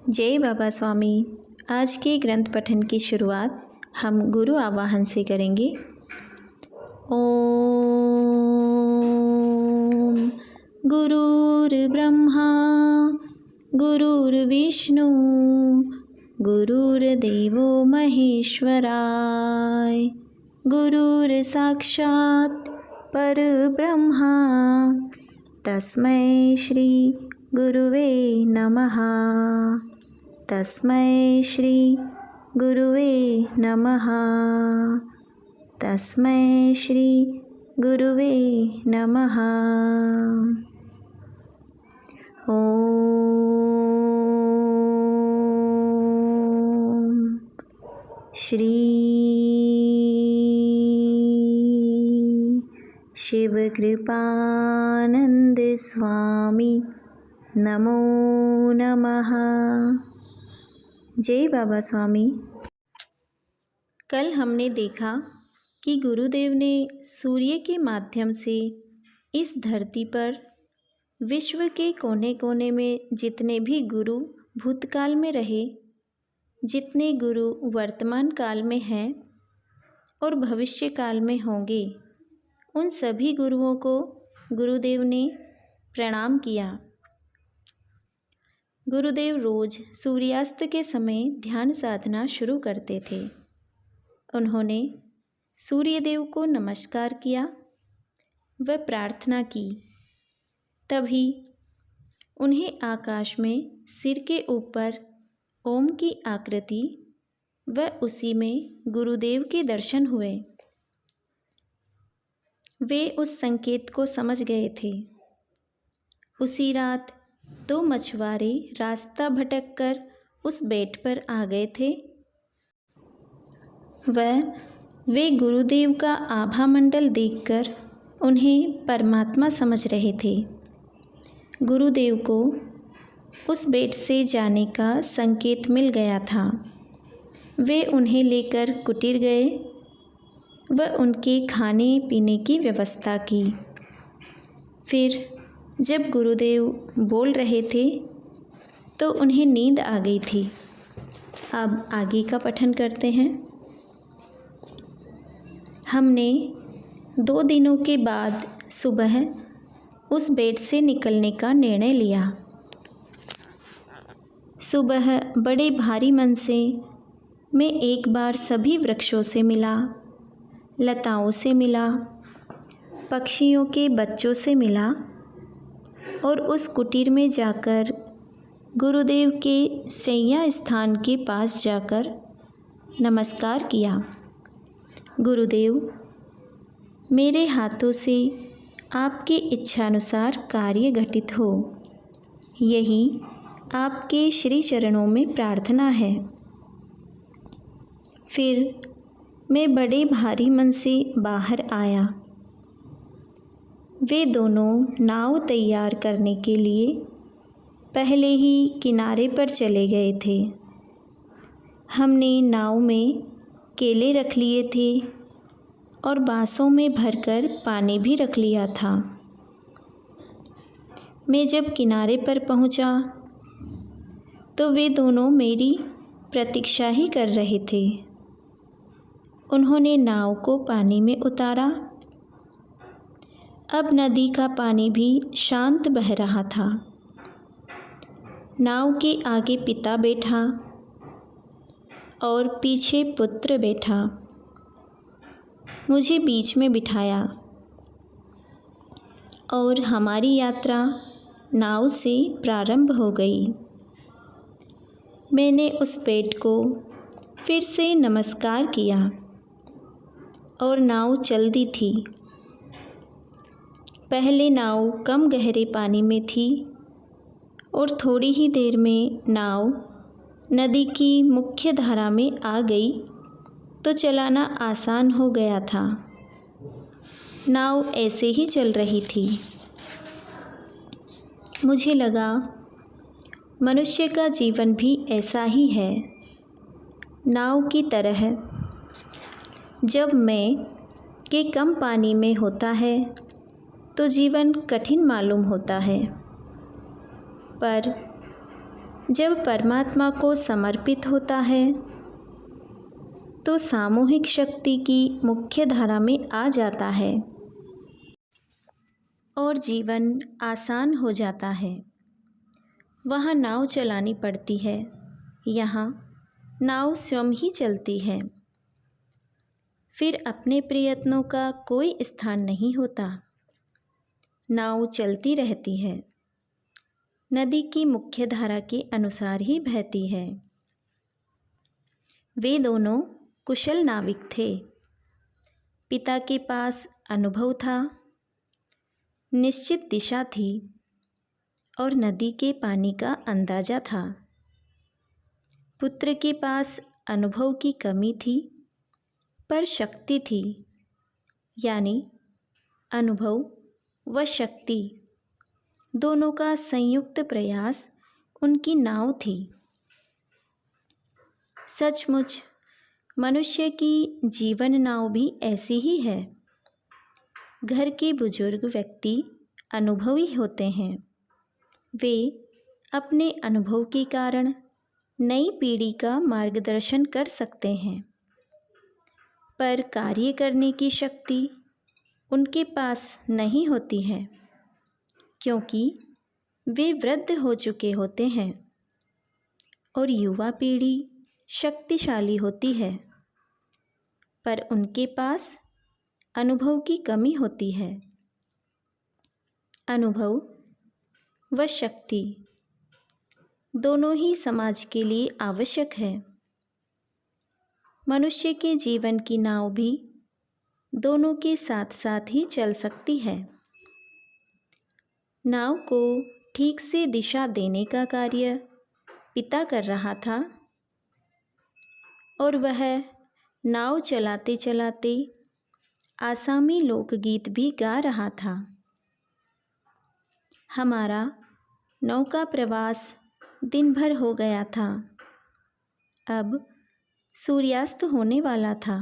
जय बाबा स्वामी। आज के ग्रंथ पठन की शुरुआत हम गुरु आवाहन से करेंगे। ओम गुरुर्ब्रह्मा गुरुर्विष्णु गुरुर्देवो महेश्वराय गुरुर्साक्षात् परब्रह्मा तस्मै श्री गुरुवे नमः। तस्मै श्री गुरुवे नमः। तस्मै श्री गुरुवे नमः। ओम श्री शिवकृपानंद स्वामी नमो नमः। जय बाबा स्वामी। कल हमने देखा कि गुरुदेव ने सूर्य के माध्यम से इस धरती पर विश्व के कोने कोने में जितने भी गुरु भूतकाल में रहे, जितने गुरु वर्तमान काल में हैं और भविष्य काल में होंगे, उन सभी गुरुओं को गुरुदेव ने प्रणाम किया। गुरुदेव रोज़ सूर्यास्त के समय ध्यान साधना शुरू करते थे। उन्होंने सूर्यदेव को नमस्कार किया व प्रार्थना की। तभी उन्हें आकाश में सिर के ऊपर ओम की आकृति व उसी में गुरुदेव के दर्शन हुए। वे उस संकेत को समझ गए थे। उसी रात 2 मछुआरे रास्ता भटककर उस बेट पर आ गए थे। वे गुरुदेव का आभा मंडल देखकर उन्हें परमात्मा समझ रहे थे। गुरुदेव को उस बेट से जाने का संकेत मिल गया था। वे उन्हें लेकर कुटीर गए व उनके खाने पीने की व्यवस्था की। फिर जब गुरुदेव बोल रहे थे तो उन्हें नींद आ गई थी। अब आगे का पठन करते हैं। हमने 2 दिनों के बाद सुबह उस बेट से निकलने का निर्णय लिया। सुबह बड़े भारी मन से मैं एक बार सभी वृक्षों से मिला, लताओं से मिला, पक्षियों के बच्चों से मिला और उस कुटीर में जाकर गुरुदेव के शैया स्थान के पास जाकर नमस्कार किया। गुरुदेव, मेरे हाथों से आपकी इच्छानुसार कार्य घटित हो, यही आपके श्री चरणों में प्रार्थना है। फिर मैं बड़े भारी मन से बाहर आया। वे दोनों नाव तैयार करने के लिए पहले ही किनारे पर चले गए थे। हमने नाव में केले रख लिए थे और बांसों में भरकर पानी भी रख लिया था। मैं जब किनारे पर पहुंचा तो वे दोनों मेरी प्रतीक्षा ही कर रहे थे। उन्होंने नाव को पानी में उतारा। अब नदी का पानी भी शांत बह रहा था। नाव के आगे पिता बैठा और पीछे पुत्र बैठा। मुझे बीच में बिठाया और हमारी यात्रा नाव से प्रारंभ हो गई। मैंने उस बेट को फिर से नमस्कार किया और नाव चल दी थी। पहले नाव कम गहरे पानी में थी और थोड़ी ही देर में नाव नदी की मुख्य धारा में आ गई तो चलाना आसान हो गया था। नाव ऐसे ही चल रही थी। मुझे लगा मनुष्य का जीवन भी ऐसा ही है, नाव की तरह। जब मैं के कम पानी में होता है तो जीवन कठिन मालूम होता है, पर जब परमात्मा को समर्पित होता है तो सामूहिक शक्ति की मुख्य धारा में आ जाता है और जीवन आसान हो जाता है। वहाँ नाव चलानी पड़ती है, यहाँ नाव स्वयं ही चलती है। फिर अपने प्रयत्नों का कोई स्थान नहीं होता, नाव चलती रहती है, नदी की मुख्य धारा के अनुसार ही बहती है। वे दोनों कुशल नाविक थे। पिता के पास अनुभव था, निश्चित दिशा थी और नदी के पानी का अंदाज़ा था। पुत्र के पास अनुभव की कमी थी पर शक्ति थी, यानी अनुभव व शक्ति दोनों का संयुक्त प्रयास उनकी नाव थी। सचमुच मनुष्य की जीवन नाव भी ऐसी ही है। घर के बुजुर्ग व्यक्ति अनुभवी होते हैं। वे अपने अनुभव के कारण नई पीढ़ी का मार्गदर्शन कर सकते हैं, पर कार्य करने की शक्ति उनके पास नहीं होती है, क्योंकि वे वृद्ध हो चुके होते हैं और युवा पीढ़ी शक्तिशाली होती है, पर उनके पास अनुभव की कमी होती है। अनुभव व शक्ति दोनों ही समाज के लिए आवश्यक है। मनुष्य के जीवन की नाव भी दोनों के साथ साथ ही चल सकती है। नाव को ठीक से दिशा देने का कार्य पिता कर रहा था और वह नाव चलाते चलाते आसामी लोकगीत भी गा रहा था। हमारा नौका प्रवास दिन भर हो गया था। अब सूर्यास्त होने वाला था।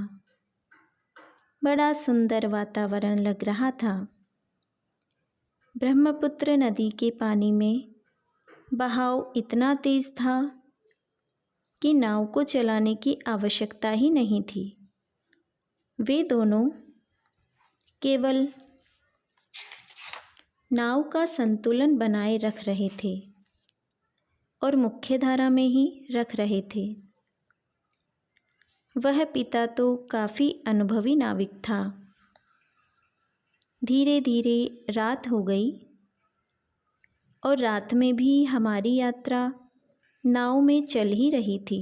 बड़ा सुंदर वातावरण लग रहा था। ब्रह्मपुत्र नदी के पानी में बहाव इतना तेज था कि नाव को चलाने की आवश्यकता ही नहीं थी। वे दोनों केवल नाव का संतुलन बनाए रख रहे थे और मुख्य धारा में ही रख रहे थे। वह पिता तो काफ़ी अनुभवी नाविक था। धीरे धीरे रात हो गई और रात में भी हमारी यात्रा नाव में चल ही रही थी।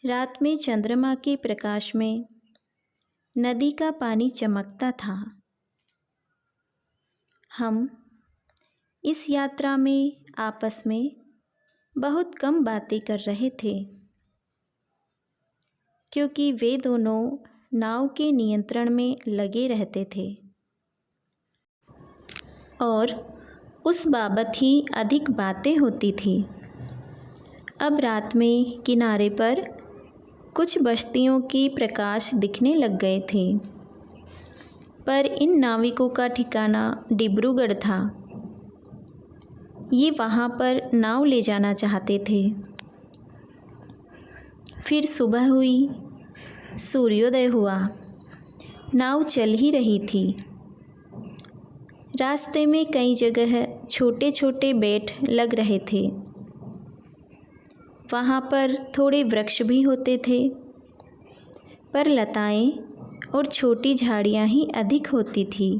रात में चंद्रमा के प्रकाश में नदी का पानी चमकता था। हम इस यात्रा में आपस में बहुत कम बातें कर रहे थे, क्योंकि वे दोनों नाव के नियंत्रण में लगे रहते थे और उस बाबत ही अधिक बातें होती थी। अब रात में किनारे पर कुछ बस्तियों के प्रकाश दिखने लग गए थे, पर इन नाविकों का ठिकाना डिब्रूगढ़ था। ये वहाँ पर नाव ले जाना चाहते थे। फिर सुबह हुई, सूर्योदय हुआ, नाव चल ही रही थी। रास्ते में कई जगह छोटे छोटे बेट लग रहे थे। वहाँ पर थोड़े वृक्ष भी होते थे, पर लताएं और छोटी झाड़ियाँ ही अधिक होती थी।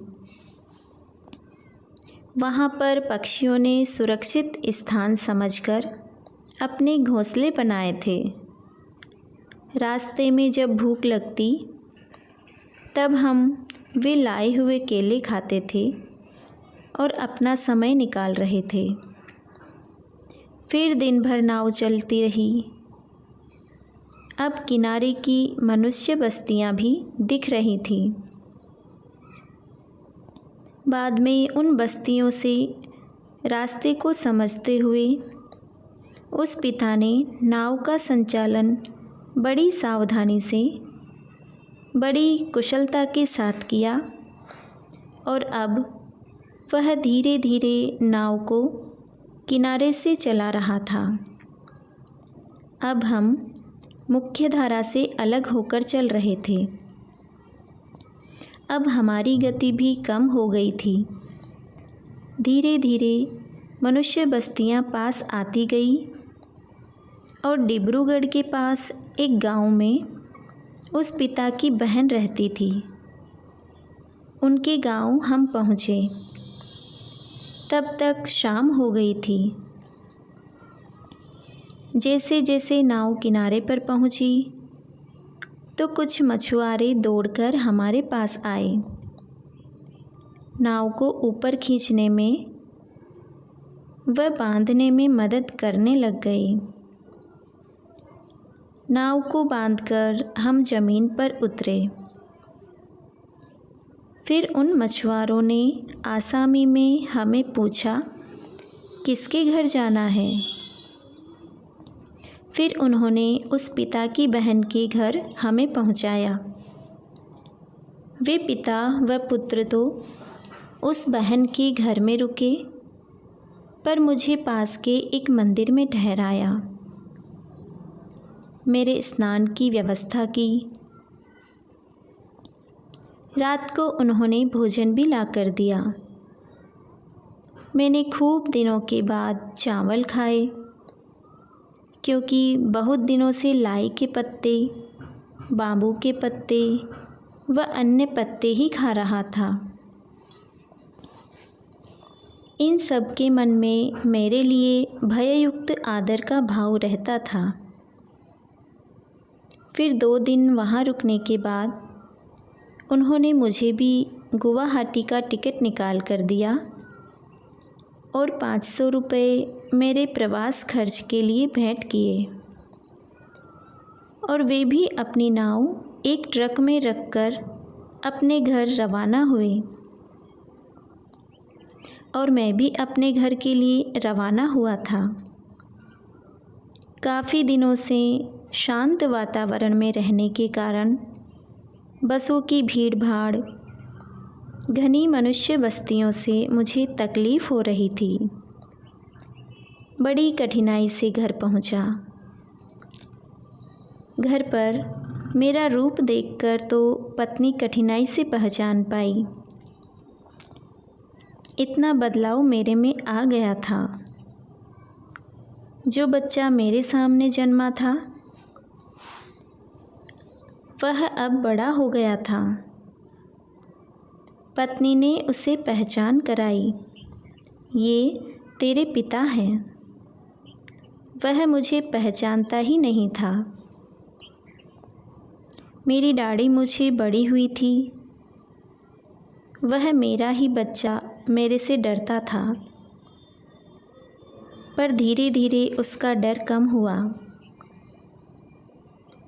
वहाँ पर पक्षियों ने सुरक्षित स्थान समझकर अपने घोंसले बनाए थे। रास्ते में जब भूख लगती तब हम वे लाए हुए केले खाते थे और अपना समय निकाल रहे थे। फिर दिन भर नाव चलती रही। अब किनारे की मनुष्य बस्तियां भी दिख रही थीं। बाद में उन बस्तियों से रास्ते को समझते हुए उस पिता ने नाव का संचालन बड़ी सावधानी से, बड़ी कुशलता के साथ किया और अब वह धीरे धीरे नाव को किनारे से चला रहा था। अब हम मुख्य धारा से अलग होकर चल रहे थे। अब हमारी गति भी कम हो गई थी। धीरे धीरे मनुष्य बस्तियां पास आती गई और डिब्रूगढ़ के पास एक गांव में उस पिता की बहन रहती थी। उनके गांव हम पहुँचे। तब तक शाम हो गई थी। जैसे जैसे नाव किनारे पर पहुंची तो कुछ मछुआरे दौड़कर हमारे पास आए। नाव को ऊपर खींचने में व बांधने में मदद करने लग गए। नाव को बांधकर हम ज़मीन पर उतरे। फिर उन मछुआरों ने आसामी में हमें पूछा किसके घर जाना है। फिर उन्होंने उस पिता की बहन के घर हमें पहुंचाया। वे पिता व पुत्र तो उस बहन के घर में रुके, पर मुझे पास के एक मंदिर में ठहराया। मेरे स्नान की व्यवस्था की। रात को उन्होंने भोजन भी ला कर दिया। मैंने खूब दिनों के बाद चावल खाए, क्योंकि बहुत दिनों से लाई के पत्ते, बाम्बू के पत्ते व अन्य पत्ते ही खा रहा था। इन सब के मन में मेरे लिए भययुक्त आदर का भाव रहता था। फिर 2 दिन वहाँ रुकने के बाद उन्होंने मुझे भी गुवाहाटी का टिकट निकाल कर दिया और 500 रुपये मेरे प्रवास खर्च के लिए भेंट किए। और वे भी अपनी नाव एक ट्रक में रखकर अपने घर रवाना हुए और मैं भी अपने घर के लिए रवाना हुआ था। काफ़ी दिनों से शांत वातावरण में रहने के कारण बसों की भीड़ भाड़, घनी मनुष्य बस्तियों से मुझे तकलीफ़ हो रही थी। बड़ी कठिनाई से घर पहुंचा। घर पर मेरा रूप देखकर तो पत्नी कठिनाई से पहचान पाई। इतना बदलाव मेरे में आ गया था। जो बच्चा मेरे सामने जन्मा था वह अब बड़ा हो गया था। पत्नी ने उसे पहचान कराई, ये तेरे पिता हैं। वह मुझे पहचानता ही नहीं था। मेरी दाढ़ी मुझे बड़ी हुई थी। वह मेरा ही बच्चा मेरे से डरता था, पर धीरे धीरे उसका डर कम हुआ।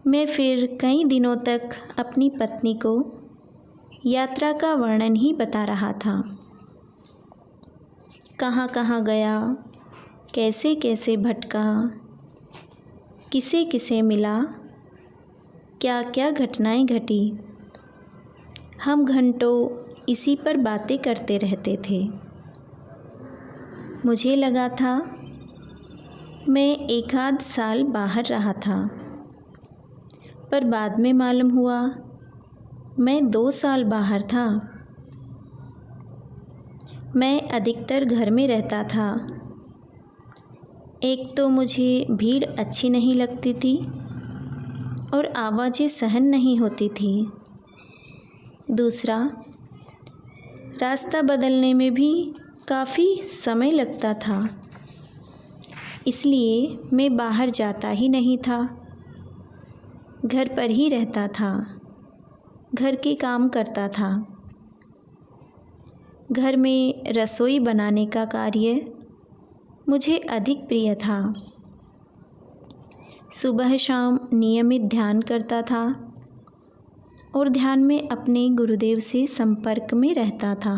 मैं फिर कई दिनों तक अपनी पत्नी को यात्रा का वर्णन ही बता रहा था। कहाँ कहाँ गया, कैसे कैसे भटका, किसे किसे मिला, क्या क्या घटनाएं घटी। हम घंटों इसी पर बातें करते रहते थे। मुझे लगा था मैं 1 आध साल बाहर रहा था, पर बाद में मालूम हुआ मैं 2 साल बाहर था। मैं अधिकतर घर में रहता था। एक तो मुझे भीड़ अच्छी नहीं लगती थी और आवाज़ें सहन नहीं होती थी। दूसरा, रास्ता बदलने में भी काफ़ी समय लगता था, इसलिए मैं बाहर जाता ही नहीं था। घर पर ही रहता था, घर के काम करता था। घर में रसोई बनाने का कार्य मुझे अधिक प्रिय था। सुबह शाम नियमित ध्यान करता था और ध्यान में अपने गुरुदेव से संपर्क में रहता था।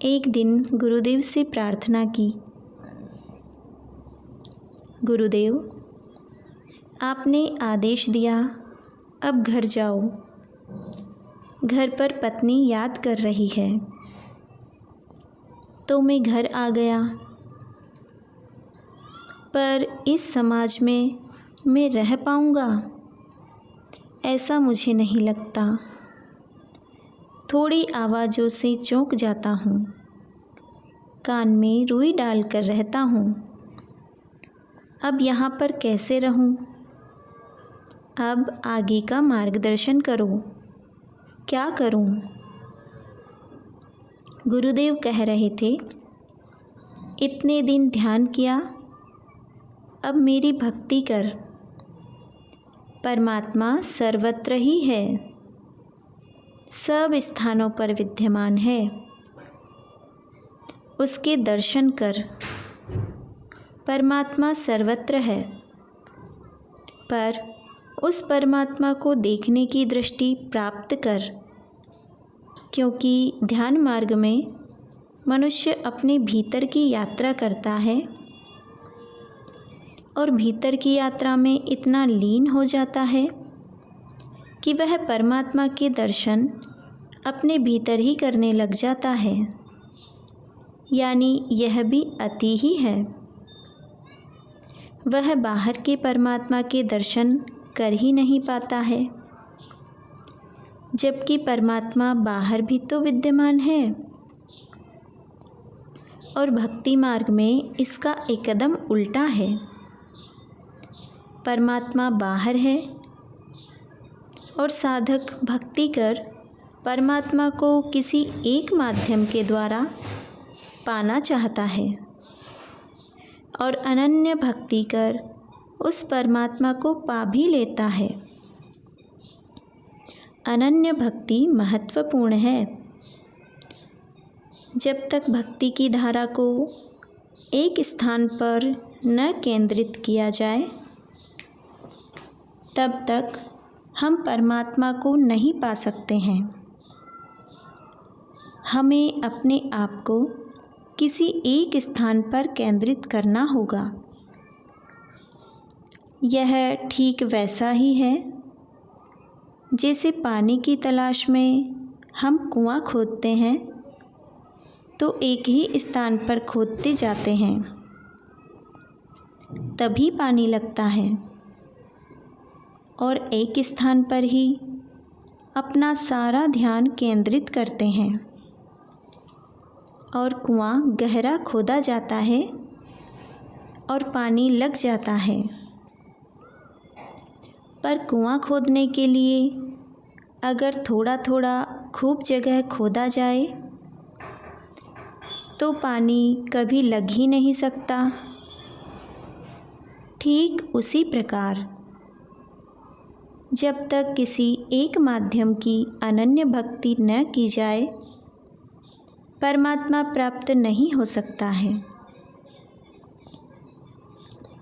एक दिन गुरुदेव से प्रार्थना की, गुरुदेव, आपने आदेश दिया, अब घर जाओ। घर पर पत्नी याद कर रही है। तो मैं घर आ गया, पर इस समाज में मैं रह पाऊँगा ऐसा मुझे नहीं लगता। थोड़ी आवाज़ों से चौंक जाता हूँ, कान में रुई डाल कर रहता हूँ। अब यहाँ पर कैसे रहूँ? अब आगे का मार्गदर्शन करो, क्या करूँ? गुरुदेव कह रहे थे, इतने दिन ध्यान किया, अब मेरी भक्ति कर। परमात्मा सर्वत्र ही है, सब स्थानों पर विद्यमान है। उसके दर्शन कर। परमात्मा सर्वत्र है, पर उस परमात्मा को देखने की दृष्टि प्राप्त कर, क्योंकि ध्यान मार्ग में मनुष्य अपने भीतर की यात्रा करता है और भीतर की यात्रा में इतना लीन हो जाता है कि वह परमात्मा के दर्शन अपने भीतर ही करने लग जाता है। यानी यह भी अति ही है। वह बाहर के परमात्मा के दर्शन कर ही नहीं पाता है, जबकि परमात्मा बाहर भी तो विद्यमान है। और भक्ति मार्ग में इसका एकदम उल्टा है। परमात्मा बाहर है और साधक भक्ति कर परमात्मा को किसी एक माध्यम के द्वारा पाना चाहता है और अनन्य भक्ति कर उस परमात्मा को पा भी लेता है। अनन्य भक्ति महत्वपूर्ण है। जब तक भक्ति की धारा को एक स्थान पर न केंद्रित किया जाए, तब तक हम परमात्मा को नहीं पा सकते हैं। हमें अपने आप को किसी एक स्थान पर केंद्रित करना होगा। यह ठीक वैसा ही है जैसे पानी की तलाश में हम कुआं खोदते हैं तो एक ही स्थान पर खोदते जाते हैं, तभी पानी लगता है, और एक स्थान पर ही अपना सारा ध्यान केंद्रित करते हैं और कुआं गहरा खोदा जाता है और पानी लग जाता है। पर कुआं खोदने के लिए अगर थोड़ा थोड़ा खूब जगह खोदा जाए तो पानी कभी लग ही नहीं सकता। ठीक उसी प्रकार जब तक किसी एक माध्यम की अनन्य भक्ति न की जाए, परमात्मा प्राप्त नहीं हो सकता है।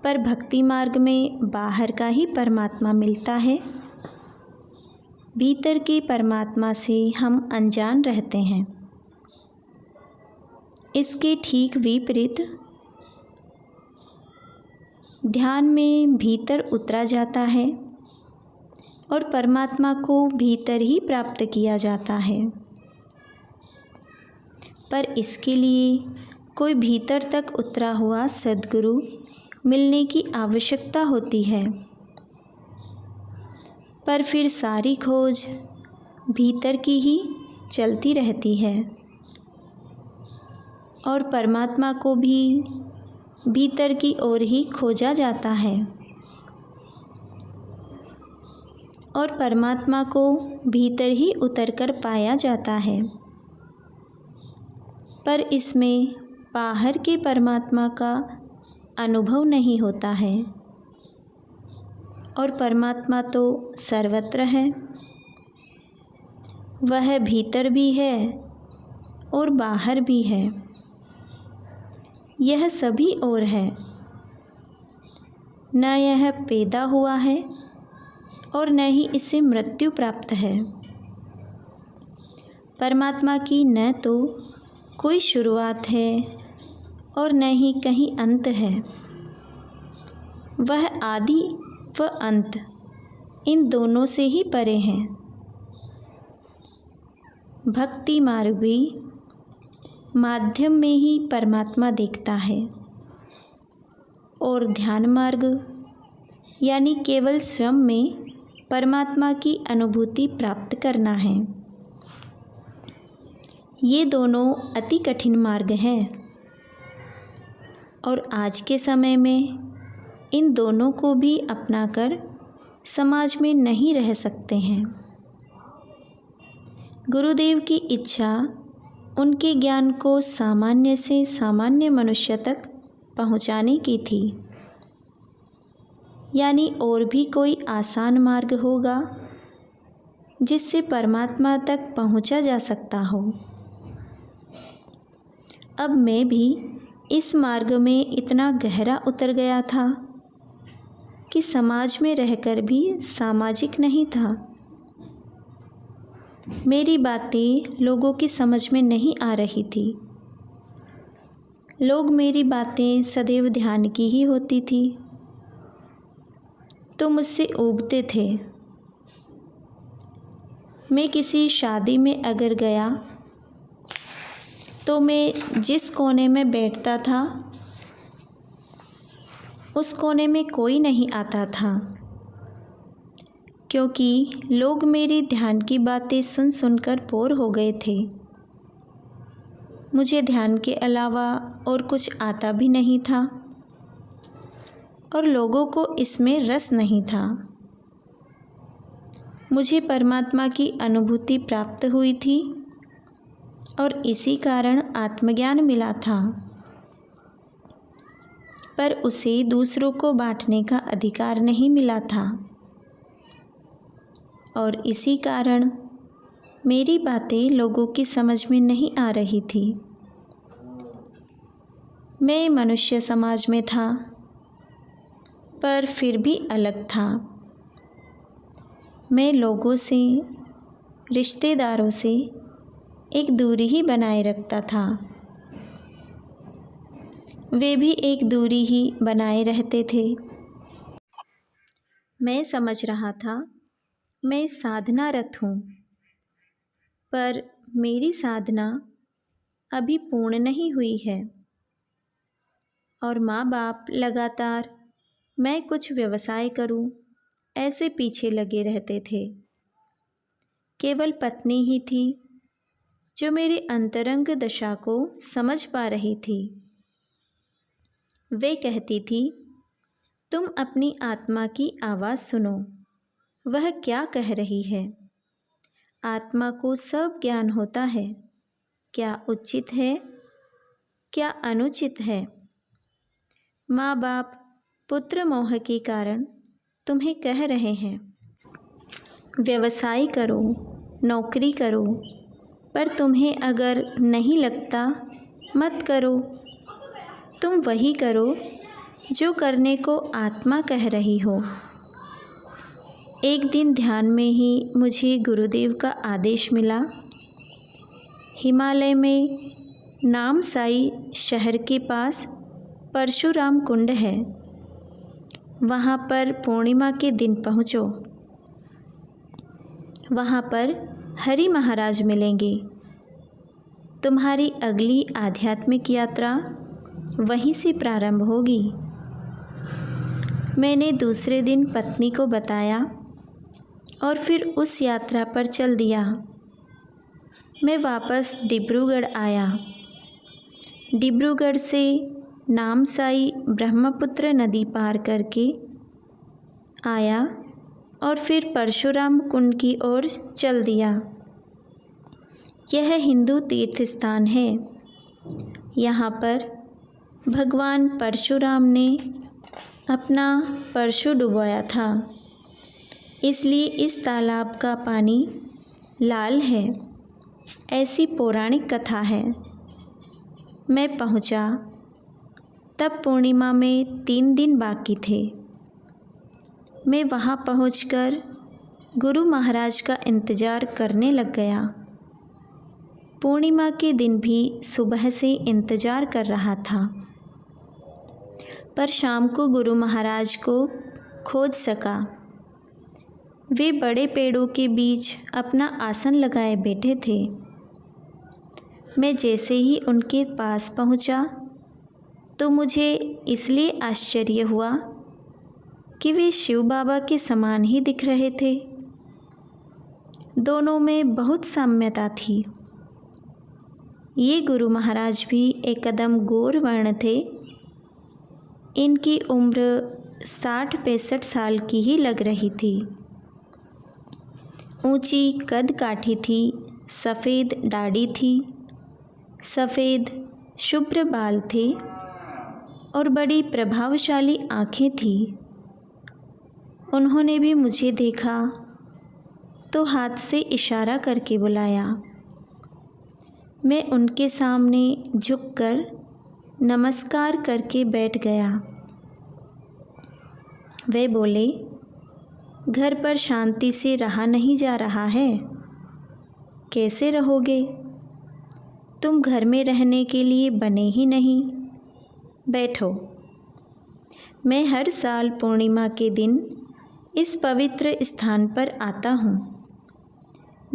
पर भक्ति मार्ग में बाहर का ही परमात्मा मिलता है, भीतर के परमात्मा से हम अनजान रहते हैं। इसके ठीक विपरीत ध्यान में भीतर उतरा जाता है और परमात्मा को भीतर ही प्राप्त किया जाता है। पर इसके लिए कोई भीतर तक उतरा हुआ सद्गुरु मिलने की आवश्यकता होती है। पर फिर सारी खोज भीतर की ही चलती रहती है और परमात्मा को भी भीतर की ओर ही खोजा जाता है और परमात्मा को भीतर ही उतरकर पाया जाता है। पर इसमें बाहर के परमात्मा का अनुभव नहीं होता है और परमात्मा तो सर्वत्र है। वह भीतर भी है और बाहर भी है। यह सभी ओर है। न यह पैदा हुआ है और न ही इससे मृत्यु प्राप्त है। परमात्मा की न तो कोई शुरुआत है और न ही कहीं अंत है। वह आदि व अंत इन दोनों से ही परे हैं। भक्ति मार्ग भी माध्यम में ही परमात्मा देखता है और ध्यान मार्ग यानी केवल स्वयं में परमात्मा की अनुभूति प्राप्त करना है। ये दोनों अति कठिन मार्ग हैं और आज के समय में इन दोनों को भी अपनाकर समाज में नहीं रह सकते हैं। गुरुदेव की इच्छा उनके ज्ञान को सामान्य से सामान्य मनुष्य तक पहुंचाने की थी, यानी और भी कोई आसान मार्ग होगा जिससे परमात्मा तक पहुंचा जा सकता हो। अब मैं भी इस मार्ग में इतना गहरा उतर गया था कि समाज में रहकर भी सामाजिक नहीं था। मेरी बातें लोगों की समझ में नहीं आ रही थी। लोग मेरी बातें सदैव ध्यान की ही होती थी तो मुझसे ऊबते थे। मैं किसी शादी में अगर गया तो मैं जिस कोने में बैठता था उस कोने में कोई नहीं आता था, क्योंकि लोग मेरी ध्यान की बातें सुन सुनकर बोर हो गए थे। मुझे ध्यान के अलावा और कुछ आता भी नहीं था और लोगों को इसमें रस नहीं था। मुझे परमात्मा की अनुभूति प्राप्त हुई थी और इसी कारण आत्मज्ञान मिला था, पर उसे दूसरों को बांटने का अधिकार नहीं मिला था और इसी कारण मेरी बातें लोगों की समझ में नहीं आ रही थी। मैं मनुष्य समाज में था पर फिर भी अलग था। मैं लोगों से, रिश्तेदारों से एक दूरी ही बनाए रखता था। वे भी एक दूरी ही बनाए रहते थे। मैं समझ रहा था मैं साधनारत हूँ, पर मेरी साधना अभी पूर्ण नहीं हुई है और माँ बाप लगातार मैं कुछ व्यवसाय करूँ ऐसे पीछे लगे रहते थे। केवल पत्नी ही थी जो मेरी अंतरंग दशा को समझ पा रही थी। वे कहती थी, तुम अपनी आत्मा की आवाज़ सुनो, वह क्या कह रही है। आत्मा को सब ज्ञान होता है, क्या उचित है क्या अनुचित है। माँ बाप पुत्र मोह के कारण तुम्हें कह रहे हैं व्यवसाय करो, नौकरी करो, पर तुम्हें अगर नहीं लगता मत करो। तुम वही करो जो करने को आत्मा कह रही हो। एक दिन ध्यान में ही मुझे गुरुदेव का आदेश मिला। हिमालय में नामसाई शहर के पास परशुराम कुंड है, वहाँ पर पूर्णिमा के दिन पहुँचो। वहाँ पर हरि महाराज मिलेंगे। तुम्हारी अगली आध्यात्मिक यात्रा वहीं से प्रारंभ होगी। मैंने दूसरे दिन पत्नी को बताया और फिर उस यात्रा पर चल दिया। मैं वापस डिब्रूगढ़ आया। डिब्रूगढ़ से नामसाई ब्रह्मपुत्र नदी पार करके आया और फिर परशुराम कुंड की ओर चल दिया। यह हिंदू तीर्थ स्थान है। यहाँ पर भगवान परशुराम ने अपना परशु डुबोया था, इसलिए इस तालाब का पानी लाल है, ऐसी पौराणिक कथा है। मैं पहुँचा तब पूर्णिमा में 3 दिन बाकी थे। मैं वहाँ पहुँचकर गुरु महाराज का इंतज़ार करने लग गया। पूर्णिमा के दिन भी सुबह से इंतज़ार कर रहा था, पर शाम को गुरु महाराज को खोज सका। वे बड़े पेड़ों के बीच अपना आसन लगाए बैठे थे। मैं जैसे ही उनके पास पहुंचा तो मुझे इसलिए आश्चर्य हुआ कि वे शिव बाबा के समान ही दिख रहे थे। दोनों में बहुत साम्यता थी। ये गुरु महाराज भी एक कदम गोर वर्ण थे। इनकी उम्र 60-65 साल की ही लग रही थी। ऊंची कद काठी थी, सफ़ेद दाढ़ी थी, सफ़ेद शुभ्र बाल थे और बड़ी प्रभावशाली आँखें थीं। उन्होंने भी मुझे देखा तो हाथ से इशारा करके बुलाया। मैं उनके सामने झुककर नमस्कार करके बैठ गया। वे बोले, घर पर शांति से रहा नहीं जा रहा है। कैसे रहोगे? तुम घर में रहने के लिए बने ही नहीं। बैठो। मैं हर साल पूर्णिमा के दिन इस पवित्र स्थान पर आता हूँ।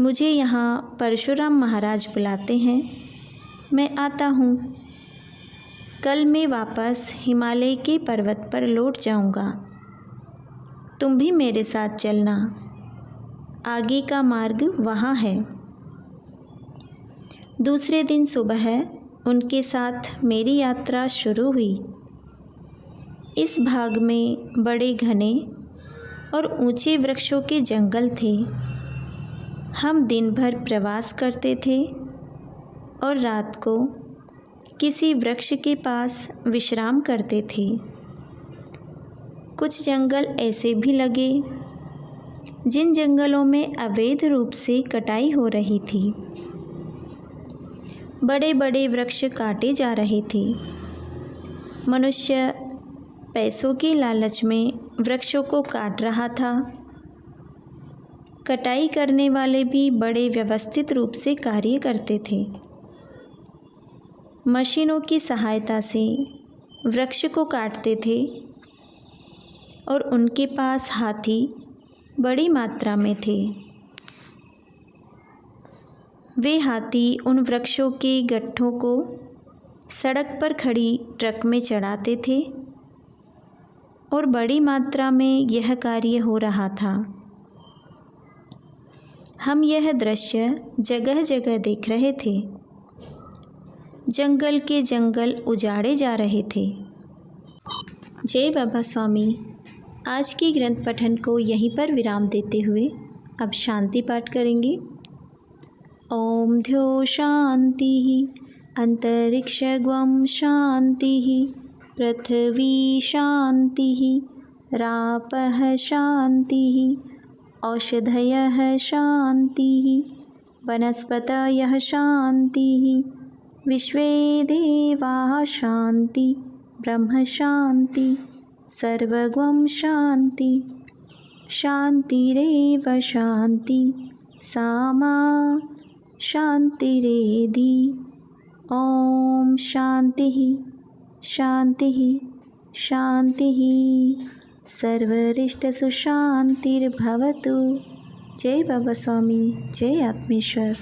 मुझे यहाँ परशुराम महाराज बुलाते हैं। मैं आता हूँ। कल मैं वापस हिमालय के पर्वत पर लौट जाऊँगा। तुम भी मेरे साथ चलना। आगे का मार्ग वहाँ है। दूसरे दिन सुबह उनके साथ मेरी यात्रा शुरू हुई। इस भाग में बड़े घने और ऊंचे वृक्षों के जंगल थे। हम दिन भर प्रवास करते थे और रात को किसी वृक्ष के पास विश्राम करते थे। कुछ जंगल ऐसे भी लगे जिन जंगलों में अवैध रूप से कटाई हो रही थी। बड़े बड़े वृक्ष काटे जा रहे थे। मनुष्य पैसों के लालच में वृक्षों को काट रहा था। कटाई करने वाले भी बड़े व्यवस्थित रूप से कार्य करते थे। मशीनों की सहायता से वृक्ष को काटते थे और उनके पास हाथी बड़ी मात्रा में थे। वे हाथी उन वृक्षों के गट्ठों को सड़क पर खड़ी ट्रक में चढ़ाते थे और बड़ी मात्रा में यह कार्य हो रहा था। हम यह दृश्य जगह जगह देख रहे थे। जंगल के जंगल उजाड़े जा रहे थे। जय बाबा स्वामी। आज की ग्रंथ पठन को यहीं पर विराम देते हुए अब शांति पाठ करेंगे। ओम ध्यो शांति अंतरिक्षगं शांति पृथ्वी शांति रापः शांति औषधयः शांति वनस्पतयः शांति विश्वे देवाः शांति ब्रह्म शांति सर्वगं शांति शांतिरेव शांति सामा शांतिरेधि। ओम शांति शांति शांति सर्वरिष्टसु शांतिर्भवतु। जय बाबा स्वामी। जय आत्मेश्वर।